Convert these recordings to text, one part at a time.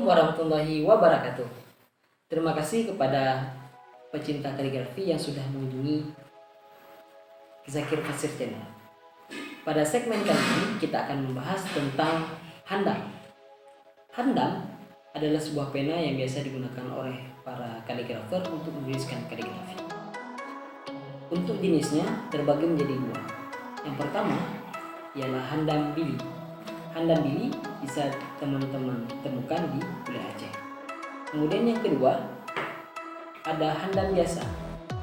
warahmatullahi wabarakatuh. Terima kasih kepada pecinta kaligrafi yang sudah mengunjungi Zakir Fasir Channel. Pada segmen kali ini kita akan membahas tentang handam. Handam adalah sebuah pena yang biasa digunakan oleh para kaligrafer untuk menuliskan kaligrafi. Untuk jenisnya terbagi menjadi dua. Yang pertama ialah handam bili. Handam bili bisa teman-teman temukan di wilayah Aceh. Kemudian yang kedua ada handam biasa.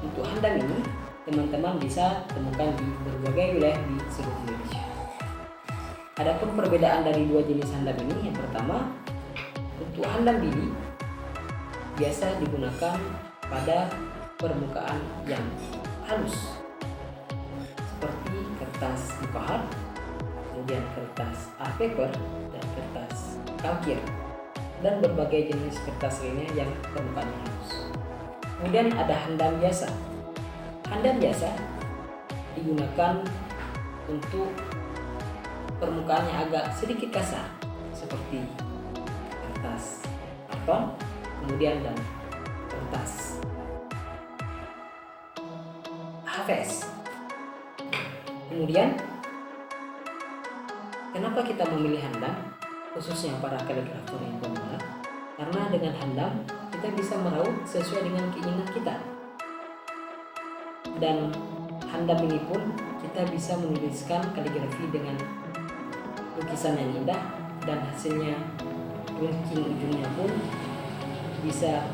Untuk handam ini teman-teman bisa temukan di berbagai wilayah di seluruh Indonesia. Adapun perbedaan dari dua jenis handam ini, yang pertama untuk handam bili biasa digunakan pada permukaan yang halus seperti kertas mukahar, kemudian kertas art paper dan kertas kalkir dan berbagai jenis kertas lainnya yang permukaannya halus. Kemudian ada handam biasa. Handam biasa digunakan untuk permukaannya agak sedikit kasar seperti kertas karton, kemudian dan kertas HVS. Kemudian kenapa kita memilih handam, khususnya para kaligrafer yang pemula? Karena dengan handam kita bisa meraup sesuai dengan keinginan kita. Dan handam ini pun kita bisa menuliskan kaligrafi dengan lukisan yang indah dan hasilnya runcing ujungnya pun bisa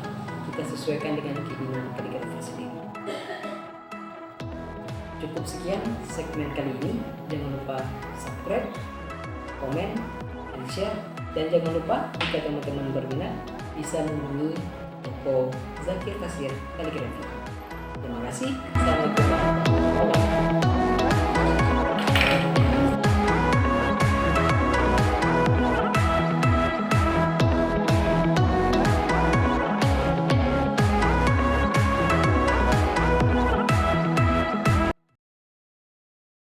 kita sesuaikan dengan keinginan kaligrafer sendiri. Cukup sekian segmen kali ini. Jangan lupa subscribe, komen, dan share. Dan jangan lupa jika teman-teman berminat bisa menghubungi toko Zakir Fasir Kaligrafi. Terima kasih. Assalamualaikum warahmatullahi wabarakatuh.